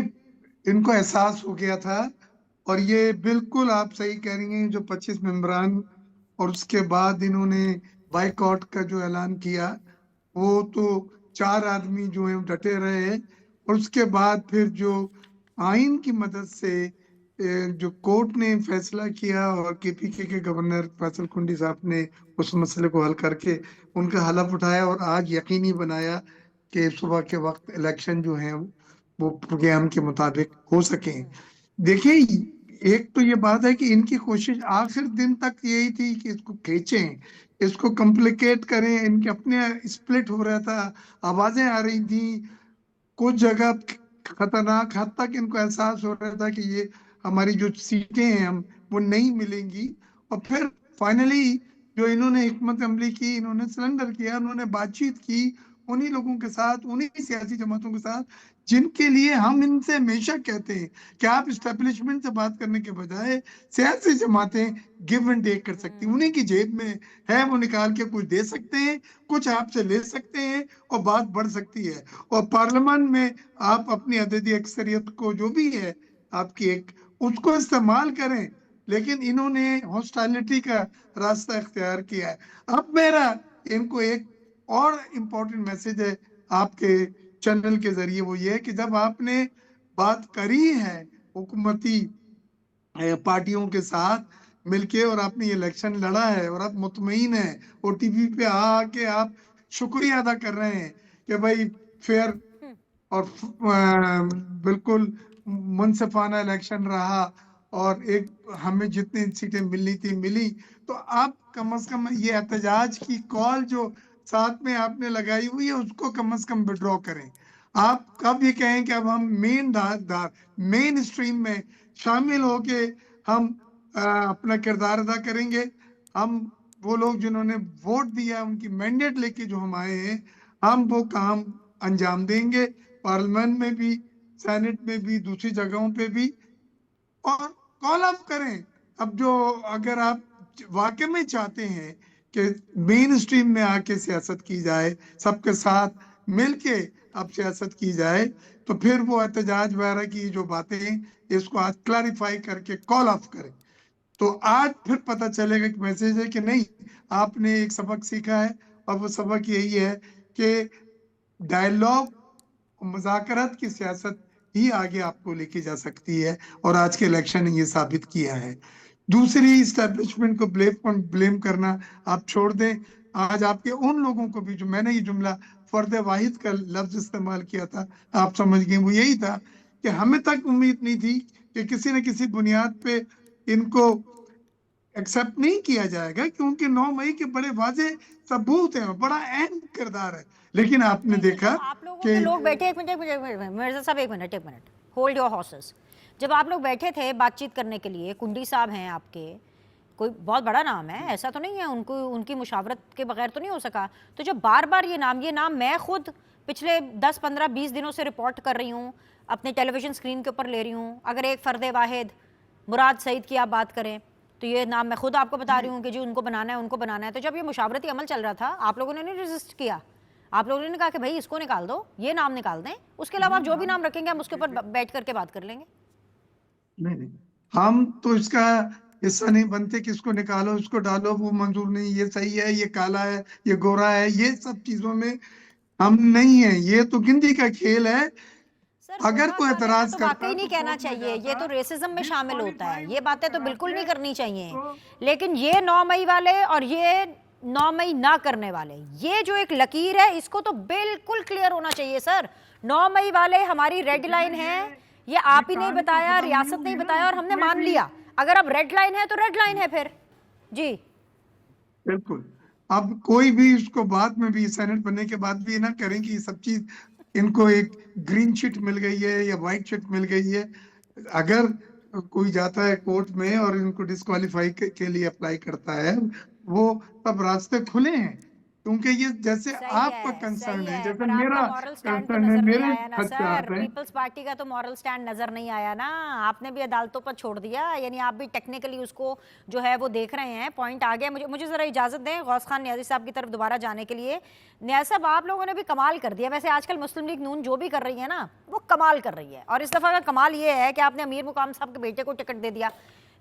इनको एहसास हो गया था और ये बिल्कुल आप सही कह रही हैं, जो 25 मेंबरान और उसके बाद इन्होंने बाइकआउट का जो ऐलान किया, वो तो 4 आदमी जो है डटे रहे और उसके बाद फिर जो आइन की मदद से जो कोर्ट ने फैसला किया और केपीके के गवर्नर फैसल कुंडी साहब ने उस मसले को हल करके उनका हलफ उठाया और आज यकीनी बनाया कि सुबह के वक्त इलेक्शन जो है वो प्रोग्राम के मुताबिक हो सके। देखिए, एक तो ये बात है कि इनकी कोशिश आखिर दिन तक यही थी कि इसको खींचें, इसको कॉम्प्लिकेट करें। इनके अपने स्प्लिट हो रहा था, आवाजें आ रही थी, कुछ जगह खतरनाक हद तक इनको एहसास हो रहा था कि ये हमारी जो सीटें हैं हम वो नहीं मिलेंगी। और फिर फाइनली जो इन्होंने हिकमत अमली की, इन्होंने सरेंडर किया, उन्होंने बातचीत की उन्हीं लोगों के साथ, उन्हीं सियासी जमातों के साथ जिनके लिए हम इनसे हमेशा कहते हैं कि आप इस्टेब्लिशमेंट से बात करने के बजाय सियासी जमातें गिव एंड टेक कर सकती हैं। उन्हीं की जेब में है, वो निकाल के कुछ दे सकते हैं, कुछ आपसे ले सकते हैं और बात बढ़ सकती है। और पार्लियामेंट में आप अपनी अददी अक्सरियत को जो भी है आपकी एक, उसको इस्तेमाल करें, लेकिन इन्होंने हॉस्टाइलिटी का रास्ता इख्तियार किया है। अब मेरा इनको एक और इम्पोर्टेंट मैसेज है आपके चैनल के जरिए, वो ये है कि जब आपने बात करी है हुकूमती पार्टियों के साथ मिलके और आपने ये इलेक्शन लड़ा है और आप मुतमईन है और टीवी पे आके आप शुक्रिया अदा कर रहे हैं कि भाई फेयर और बिल्कुल मुनसिफाना इलेक्शन रहा और एक हमें जितनी सीटें मिलनी थी मिली, तो आप कम से कम ये एहतजाज की कॉल जो साथ में आपने लगाई हुई है उसको कम से कम विड्रॉ करें। आप कब ये कहें कि अब हम मेन स्ट्रीम में शामिल होके हम अपना किरदार अदा करेंगे। हम वो लोग जिन्होंने वोट दिया, उनकी मैंडेट लेके जो हम आए हैं, हम वो काम अंजाम देंगे, पार्लियामेंट में भी, सेनेट में भी, दूसरी जगहों पे भी, और कॉल अप करें। अब जो अगर आप वाकई में चाहते हैं कि मेन स्ट्रीम में आके सियासत की जाए, सबके साथ मिलके अब सियासत की जाए, तो फिर वो एहतजाज वगैरह की जो बातें हैं इसको आज क्लैरिफाई करके कॉल ऑफ करें। तो आज फिर पता चलेगा कि मैसेज है कि नहीं, आपने एक सबक सीखा है और वो सबक यही है कि डायलॉग, मुज़ाकरात की सियासत ही आगे आपको लेके जा सकती है, और आज के इलेक्शन ने ये साबित किया है। दूसरी, इस्टेब्लिशमेंट को ब्लेम करना आप छोड़ दें। आज आपके उन लोगों को भी, जो मैंने ये जुमला फर्द वाहिद का लफ्ज इस्तेमाल किया था, आप समझ गए, वो यही था कि हमें तक उम्मीद नहीं थी कि किसी न किसी बुनियाद पे इनको एक्सेप्ट नहीं किया जाएगा, क्योंकि 9 मई के बड़े वाजे सबूत हैं, बड़ा अहम किरदार है। लेकिन आपने नहीं, तो देखा जब आप लोगों कि के लोग बैठे, एक मिनट मिर्जा साहब, एक मिनट, होल्ड योर हॉर्सेस। जब आप लोग बैठे थे बातचीत करने के लिए, कुंडी साहब हैं आपके, कोई बहुत बड़ा नाम है, ऐसा तो नहीं है, उनको उनकी मुशावरत के बगैर तो नहीं हो सका। तो जब बार बार ये नाम मैं खुद पिछले 10 15 20 दिनों से रिपोर्ट कर रही हूँ, अपने टेलीविजन स्क्रीन के ऊपर ले रही हूँ। अगर एक फर्द वाहिद मुराद सईद की आप बात करें तो ये नाम मैं खुद आपको बता रही हूँ कि जी उनको बनाना है, उनको बनाना है। तो जब ये मुशावरती अमल चल रहा था, आप लोगों ने नहीं रेजिस्ट किया, आप लोगों ने कहा कि भाई इसको निकाल दो, ये नाम निकाल दें, उसके अलावा आप जो भी नाम रखेंगे हम उसके ऊपर बैठ करके बात कर लेंगे। नहीं, हम तो इसका हिस्सा नहीं बनते कि इसको निकालो, इसको डालो, वो मंजूर नहीं, ये सही है, ये काला है, ये गोरा है, ये सब चीजों में हम नहीं है। ये तो गिनती का खेल है। सर, अगर कोई एतराज तो करता वाकई नहीं तो कहना कोर्ट में चाहिए, ये जाता, तो रेसिज्म में शामिल होता है, ये disqualify बातें तो करा बिल्कुल के नहीं करनी चाहिए। तो लेकिन ये 9 मई वाले और ये 9 मई ना करने वाले, ये जो एक लकीर है, इसको तो बिल्कुल क्लियर होना चाहिए सर। 9 मई वाले हमारी रेड लाइन है, ये आप ही नहीं बताया, रियासत नहीं बताया और हमने मान लिया। अगर अब रेड लाइन है तो रेड लाइन है फिर जी। बिल्कुल। अब कोई भी इसको बाद में भी, सेनेट बनने के बाद भी ना करें कि ये सब चीज, इनको एक ग्रीन शीट मिल गई है या व्हाइट शीट मिल गई है। अगर कोई जाता है कोर्ट में और इनको डिस्क्वालीफाई के लिए अप्लाई करता है, वो तब रास्ते खुले हैं, क्योंकि ये जैसे आपका कंसर्न है, जैसे पर मेरा आपका मॉरल स्टैंड तो कंसर्न है, नजर नहीं मेरे आया ना खदशात सर, हैं। पीपल्स पार्टी का तो मॉरल स्टैंड नजर नहीं आया ना, आपने भी अदालतों पर छोड़ दिया, यानी आप भी टेक्निकली उसको जो है वो देख रहे हैं। पॉइंट आ गया। मुझे जरा इजाजत दें गौस खान न्याजी साहब की तरफ दोबारा जाने के लिए। न्याजी साहब, आप लोगों ने भी कमाल कर दिया। वैसे आजकल मुस्लिम लीग नून जो भी कर रही है ना, वो कमाल कर रही है, और इस दफा का कमाल ये है कि आपने अमीर मुकाम साहब के बेटे को टिकट दे दिया।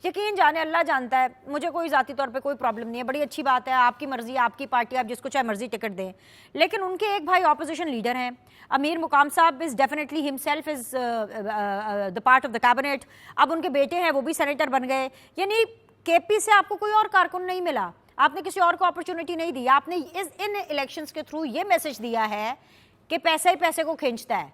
यकीन जाने अल्लाह जानता है, मुझे कोई ज़ाती तौर पे कोई प्रॉब्लम नहीं है, बड़ी अच्छी बात है, आपकी मर्जी, आपकी पार्टी, आप जिसको चाहे मर्जी टिकट दें। लेकिन उनके एक भाई ऑपोजिशन लीडर हैं, अमीर मुकाम साहब is definitely himself is the part of the cabinet. अब उनके बेटे हैं, वो भी सेनेटर बन गए। यानी केपी से आपको कोई और कारकुन नहीं मिला, आपने किसी और को अपॉर्चुनिटी नहीं दी। आपने इन इलेक्शंस के थ्रू ये मैसेज दिया है कि पैसा ही पैसे को खींचता है,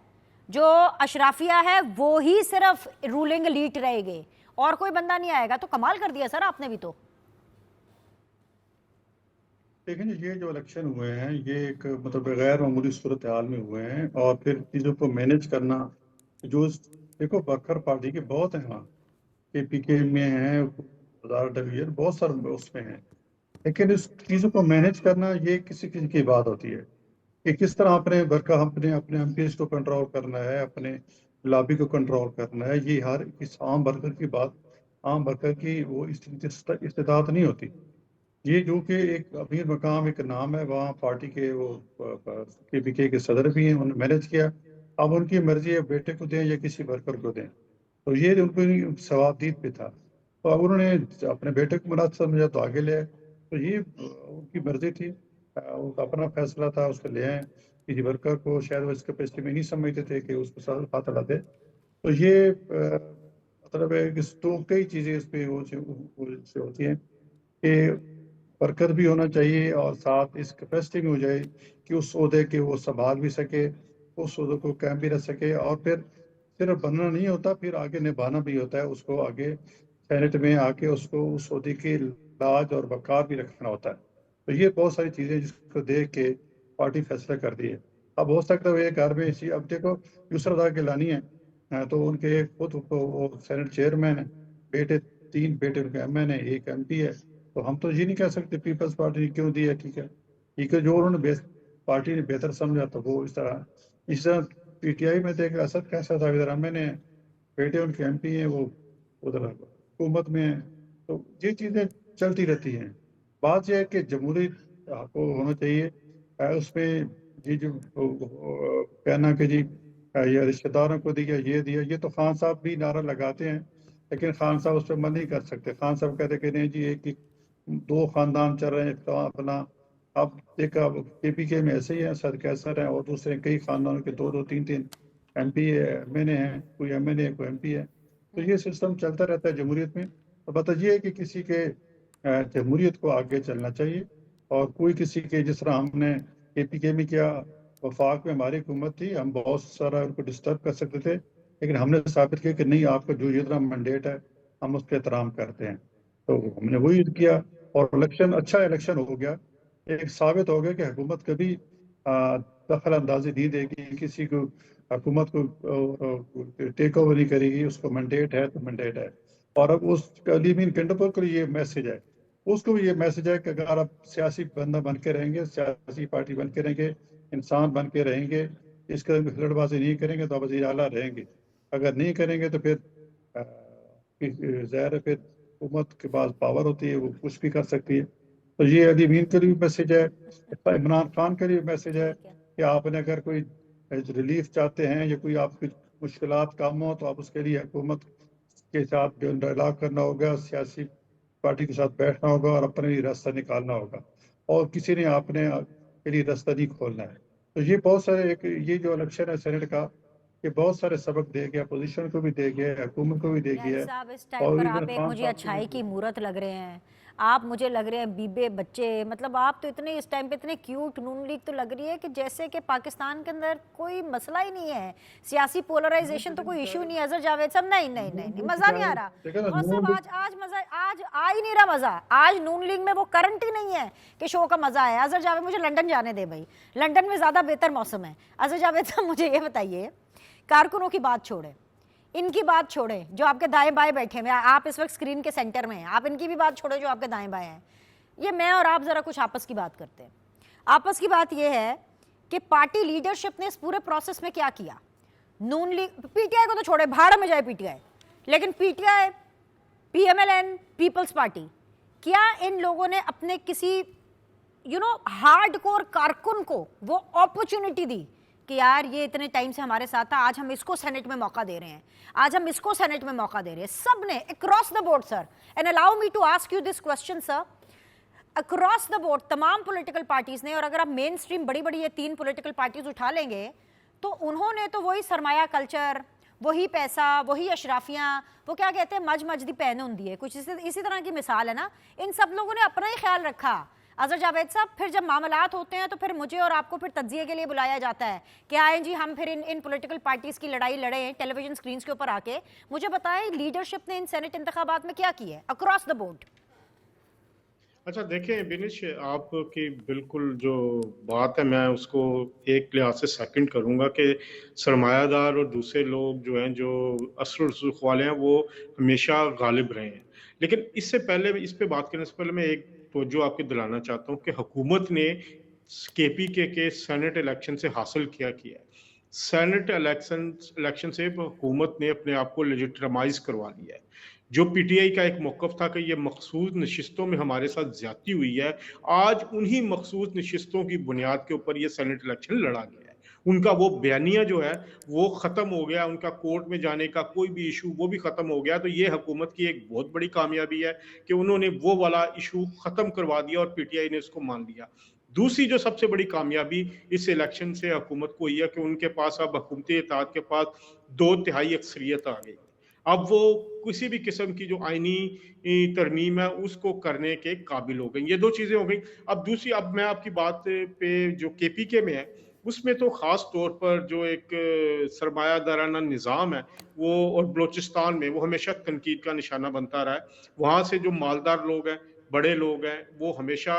जो अशराफिया है वो ही सिर्फ रूलिंग एलीट रहेगी और कोई बंदा नहीं आएगा। तो कमाल कर दिया सर आपने भी। तो लेकिन ये जो इलेक्शन हुए हैं, ये एक मतलब गैर मामूली सूरत हाल में हुए हैं, और फिर चीज़ों को मैनेज करना, जो देखो वर्कर पार्टी के बहुत हैं वहाँ, केपीके में हैं, हज़ार डिवीजन, बहुत सारे उसमें हैं, लेकिन इस चीज़ों को मैनेज करना ये किसी किसी की बात होती है कि किस तरह अपने वर्कर, अपने अपने एमपीएस को कंट्रोल करना है, अपने लॉबी को कंट्रोल करना है। ये हर इस आम वर्कर की बात, आम वर्कर की वो इस्तेदाद नहीं होती। ये जो कि एक अमीर मकाम एक नाम है, वहाँ पार्टी के वो केपीके के सदर भी हैं, उन्होंने मैनेज किया। अब उनकी मर्जी है बेटे को दें या किसी वर्कर को दें, तो ये उनको सवाबदीद पे था। तो अब उन्होंने अपने बेटे को मुनासिब समझा तो आगे ले आए, तो ये उनकी मर्जी थी, उनका अपना फैसला था, उसको ले आए। किसी वर्कर को शायद वो इस कैपेसिटी में नहीं समझते थे कि उसको साथ हाथ लगा दे। तो ये मतलब है कि तो कई चीज़ें इस पे से होती हैं कि वर्कर भी होना चाहिए और साथ इस कैपेसिटी में हो जाए कि उस ओहदे के वो संभाल भी सके, उस ओहदे को कायम भी रख सके, और फिर सिर्फ बनना नहीं होता, फिर आगे निभाना भी होता है, उसको आगे सेनेट में आके उसको उस ओहदे की लाज और वकार भी रखना होता है। तो ये बहुत सारी चीज़ें जिसको देख के पार्टी फैसला कर दी है। अब हो सकता है वो एक घर में इसी, अब देखो यूसुफ गिलानी है, तो उनके खुद वो सेनेट चेयरमैन है, बेटे 3 बेटे उनके एमएन है, एक एमपी है। तो हम तो ये नहीं कह सकते पीपल्स पार्टी ने क्यों दी है, ठीक है, जो उन्होंने पार्टी ने बेहतर समझा तो वो इस तरह पीटीआई में देख असद कैसा था, इधर मैंने बेटे उनके एमपी हैं, वो उधर हुकूमत में है। तो ये चीज़ें चलती रहती हैं। बात यह है कि जमहूरी को होना चाहिए, उसमें ये जो कहना कि जी ये रिश्तेदारों को दिया, ये दिया, ये तो खान साहब भी नारा लगाते हैं, लेकिन खान साहब उस पर मन नहीं कर सकते। खान साहब कहते कि नहीं जी, एक 2 खानदान चल रहे हैं, तो अपना अब देखा, अब केपीके में ऐसे ही है, सर कैसर है और दूसरे कई खानदानों के 2-2 3-3 MP MNA हैं, कोई MNA कोई MP है। तो ये सिस्टम चलता रहता है जमहूरियत में। तो बात ये है कि किसी के जमहूरियत को आगे चलना चाहिए, और कोई किसी के, जिस तरह हमने केपीके में किया, वफाक में हमारी हुकूमत थी, हम बहुत सारा उनको डिस्टर्ब कर सकते थे, लेकिन हमने साबित किया कि नहीं, आपका जो जितना मैंडेट है हम उसका एहतराम करते हैं। तो हमने वही किया, और इलेक्शन, अच्छा इलेक्शन हो गया। एक साबित हो गया कि हुकूमत कभी दखल अंदाजी नहीं देगी, किसी को हुकूमत को टेक ओवर नहीं करेगी, उसको मैंडेट है तो मैंडेट है। और अब उस अली मीन कंडोपल को ये मैसेज है, उसको भी ये मैसेज है कि अगर आप सियासी बंदा बन के रहेंगे, सियासी पार्टी बन के रहेंगे, इंसान बन के रहेंगे, इस कदम की खिलड़बाजी नहीं करेंगे तो आप वज़ीर आला रहेंगे। अगर नहीं करेंगे तो फिर ज़ाहिर है फिर हुकूमत के पास पावर होती है, वो कुछ भी कर सकती है। तो ये अली मीन के लिए भी मैसेज है, इमरान खान के लिए भी मैसेज है कि आपने अगर कोई रिलीफ चाहते हैं या कोई आपकी मुश्किलात काम हो, तो आप उसके लिए हुकूमत के साथ जो डायलॉग करना होगा, सियासी पार्टी के साथ बैठना होगा और अपने लिए रास्ता निकालना होगा, और किसी ने आपने के लिए रास्ता नहीं खोलना है। तो ये बहुत सारे, एक ये जो इलेक्शन है सेनेट का, ये बहुत सारे सबक दे गया, अपोजिशन को भी दे गया, हुकूमत को भी दे गया। साहब इस टाइम पर आप एक मुझे अच्छाई की मूरत लग रहे हैं, आप मुझे लग रहे हैं बीबे बच्चे, मतलब आप तो इतने इस टाइम पे इतने क्यूट, नून लीग तो लग रही है कि जैसे कि पाकिस्तान के अंदर कोई मसला ही नहीं है, सियासी पोलराइजेशन तो कोई इशू नहीं है। अजहर जावेद साहब नहीं नहीं नहीं, नहीं मजा नहीं आ रहा, और सब आज मजा आज आ ही नहीं रहा मजा। आज नून लीग में वो करंट ही नहीं है कि शो का मजा है। अजहर जावेद, मुझे लंदन जाने दे भाई, लंदन में ज्यादा बेहतर मौसम है। अजहर जावेद साहब मुझे ये बताइए, कारकुनों की बात छोड़े, इनकी बात छोड़े जो आपके दाएं बाएं बैठे हैं, आप इस वक्त स्क्रीन के सेंटर में हैं, आप इनकी भी बात छोड़े जो आपके दाएं बाएं हैं। ये मैं और आप जरा कुछ आपस की बात करते हैं। आपस की बात ये है कि पार्टी लीडरशिप ने इस पूरे प्रोसेस में क्या किया। नून लीग, पीटीआई को तो छोड़े, भाड़ में जाए पीटीआई, लेकिन पीटीआई, PMLN, पीपल्स पार्टी, क्या इन लोगों ने अपने किसी हार्डकोर कारकुन को वो अपॉर्चुनिटी दी कि यार ये इतने टाइम से हमारे साथ था, आज हम इसको सेनेट में मौका दे रहे हैं, आज हम इसको सेनेट में मौका दे रहे हैं। सब ने across the board sir, and allow me to ask you this question sir, across the board तमाम पॉलिटिकल पार्टीज ने, और अगर आप मेन स्ट्रीम बड़ी बड़ी ये 3 पॉलिटिकल पार्टीज उठा लेंगे तो उन्होंने तो वही सरमाया कल्चर, वही पैसा, वही अशराफियाँ, वो क्या कहते हैं, मज दी पैन होंगी है, कुछ इसी तरह की मिसाल है ना। इन सब लोगों ने अपना ही ख्याल रखा। अजहर जावेद साहब, फिर जब मामलात होते हैं तो फिर मुझे और आपको फिर तज्जिए के लिए बुलाया जाता है कि आए जी हम फिर इन पॉलिटिकल पार्टीज की लड़ाई लड़े टेलीविजन स्क्रीन के ऊपर आके। मुझे बताएं लीडरशिप ने इन सेनेट इंतखाबात में क्या किया है अक्रॉस द बोर्ड। अच्छा देखें बिनिश, आपकी बिल्कुल जो बात है मैं उसको एक लिहाज से सेकंड करूंगा कि सरमायादार और दूसरे लोग जो हैं, जो असर रसूख वाले हैं, वो हमेशा गालिब रहे हैं। लेकिन इससे पहले, इस पे बात करने से पहले मैं एक तवज्जो आपकी दिलाना चाहता हूँ कि हुकूमत ने केपीके के सेनेट इलेक्शन से हासिल किया है। सेनेट इलेक्शन से हुकूमत ने अपने आप को लेजिटिमाइज करवा लिया है। जो पीटीआई का एक मौक़िफ़ था कि ये मखसूस नशिस्तों में हमारे साथ ज्यादती हुई है, आज उन्हीं मखसूस नशिस्तों की बुनियाद के ऊपर ये सेनेट इलेक्शन लड़ा गया है। उनका वो बयानिया जो है वो ख़त्म हो गया, उनका कोर्ट में जाने का कोई भी इशू वो भी ख़त्म हो गया। तो ये हुकूमत की एक बहुत बड़ी कामयाबी है कि उन्होंने वो वाला इशू ख़त्म करवा दिया और पीटीआई ने इसको मान लिया। दूसरी जो सबसे बड़ी कामयाबी इस इलेक्शन से हुकूमत को यह कि उनके पास अब हुकूमती इत्तेहाद के पास 2/3 अक्सरियत आ गई। अब वो किसी भी किस्म की जो आईनी तरमीम है उसको करने के काबिल हो गई। ये 2 चीज़ें हो गई। अब दूसरी, अब मैं आपकी बात पे जो केपीके में है उसमें तो ख़ास तौर पर जो एक सरमायादाराना निज़ाम है वो, और बलोचिस्तान में वो हमेशा तनकीद का निशाना बनता रहा है। वहाँ से जो मालदार लोग हैं, बड़े लोग हैं, वो हमेशा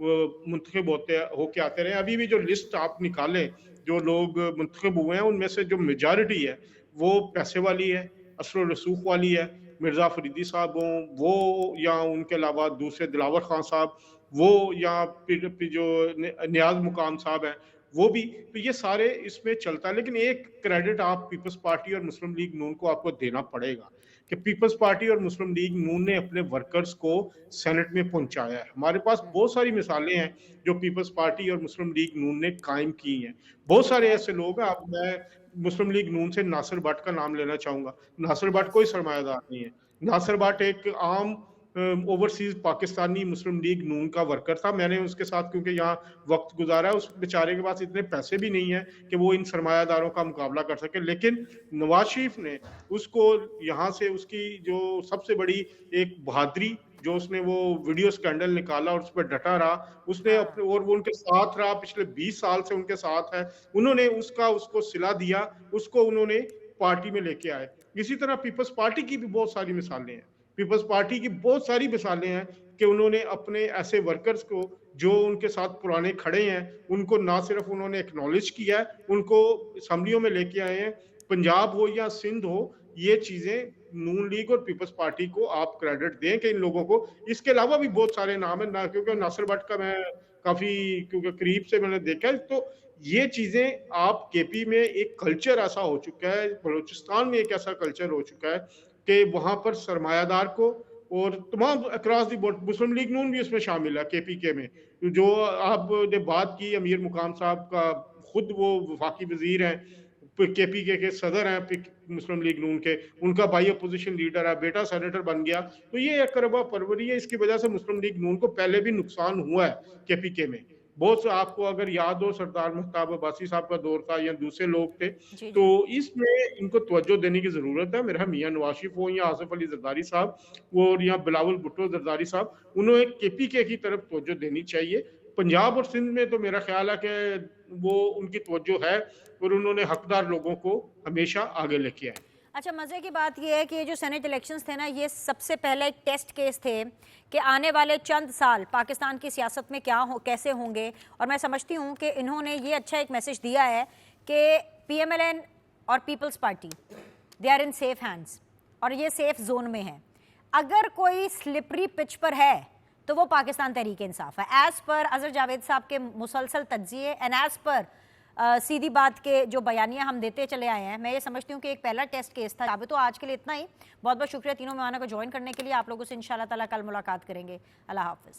मुंतखब होके आते रहे। अभी भी जो लिस्ट आप निकालें जो लोग मुंतखब हुए हैं उनमें से जो मेजॉरिटी है वो पैसे वाली है, असर रसूख वाली है। मिर्ज़ा फरीदी साहब हों वो, या उनके अलावा दूसरे दिलावर खान साहब वो, या जो नियाज मुकाम साहब हैं वो भी, तो ये सारे इसमें चलता है। लेकिन एक क्रेडिट आप पीपल्स पार्टी और मुस्लिम लीग नून को आपको देना पड़ेगा कि पीपल्स पार्टी और मुस्लिम लीग नून ने अपने वर्कर्स को सेनेट में पहुंचाया है। हमारे पास बहुत सारी मिसालें हैं जो पीपल्स पार्टी और मुस्लिम लीग नून ने कायम की हैं। बहुत सारे ऐसे लोग हैं, अब मैं मुस्लिम लीग नून से नासिर भट्ट का नाम लेना चाहूंगा। नासिर भट्ट कोई सरमायादार नहीं है, नासिर भट्ट एक आम ओवरसीज पाकिस्तानी मुस्लिम लीग नून का वर्कर था। मैंने उसके साथ क्योंकि यहाँ वक्त गुजारा, उस बेचारे के पास इतने पैसे भी नहीं है कि वो इन सरमायादारों का मुकाबला कर सके, लेकिन नवाज शरीफ ने उसको यहाँ से उसकी जो सबसे बड़ी एक बहादुरी, जो उसने वो वीडियो स्कैंडल निकाला और उस पर डटा रहा, उसने अपने और वो उनके साथ रहा, पिछले 20 साल से उनके साथ है, उन्होंने उसको सिला दिया, उसको उन्होंने पार्टी में लेके आए। इसी तरह पीपल्स पार्टी की भी बहुत सारी मिसालें हैं, पीपल्स पार्टी की बहुत सारी मिसालें हैं कि उन्होंने अपने ऐसे वर्कर्स को जो उनके साथ पुराने खड़े हैं, उनको ना सिर्फ उन्होंने एक्नॉलेज किया है, उनको असम्बलियों में लेके आए हैं। पंजाब हो या सिंध हो, ये चीजें नून लीग और पीपल्स पार्टी को आप क्रेडिट दें कि इन लोगों को। इसके अलावा भी बहुत सारे नाम है ना, क्योंकि नासिर भट्ट का मैं काफी क्योंकि करीब से मैंने देखा है, तो ये चीजें आप केपी में एक कल्चर ऐसा हो चुका है, बलूचिस्तान में एक ऐसा कल्चर हो चुका है कि वहां पर सरमायादार को और तमाम across the board, Muslim League Noon भी इसमें शामिल है केपी के में, जो आपने बात की अमीर मुकाम साहब का, खुद वो वफाकी वजीर हैं, केपी के सदर हैं मुस्लिम लीग नून के, उनका भाई अपोजिशन लीडर है, बेटा सेनेटर बन गया, तो ये एक करबा परवरी है। इसकी वजह से मुस्लिम लीग नून को पहले भी नुकसान हुआ है केपी के में बहुत से। आपको अगर याद हो, सरदार महताब अब्बासी साहब का दौर था या दूसरे लोग थे, तो इसमें इनको तवज्जो देने की जरूरत है। मेरा मियां नवाज शरीफ हो या आसिफ अली जरदारी साहब और या बिलावल भुट्टो जरदारी साहब, उन्होंने केपी के की तरफ तवज्जो देनी चाहिए। पंजाब और सिंध में तो मेरा ख्याल है कि वो उनकी तवज्जो है और उन्होंने हकदार लोगों को हमेशा आगे लेके आए। अच्छा, मज़े की बात यह है कि ये जो सेनेट इलेक्शंस थे ना, ये सबसे पहले एक टेस्ट केस थे कि आने वाले चंद साल पाकिस्तान की सियासत में कैसे होंगे। और मैं समझती हूँ कि इन्होंने ये अच्छा एक मैसेज दिया है कि PMLN और Peoples Party they are in safe hands और ये सेफ जोन में है। अगर कोई स्लिपरी पिच पर है तो वो पाकिस्तान तहरीक इंसाफ है, एज़ पर अजहर जावेद साहब के मुसलसल तज्जिए एंड एज़ पर सीधी बात के जो बयानियां हम देते चले आए हैं। मैं ये समझती हूँ कि एक पहला टेस्ट केस था। अब तो आज के लिए इतना ही। बहुत बहुत शुक्रिया तीनों मेहमानों को ज्वाइन करने के लिए। आप लोगों से इंशाल्लाह ताला कल मुलाकात करेंगे। अल्लाह हाफिज़।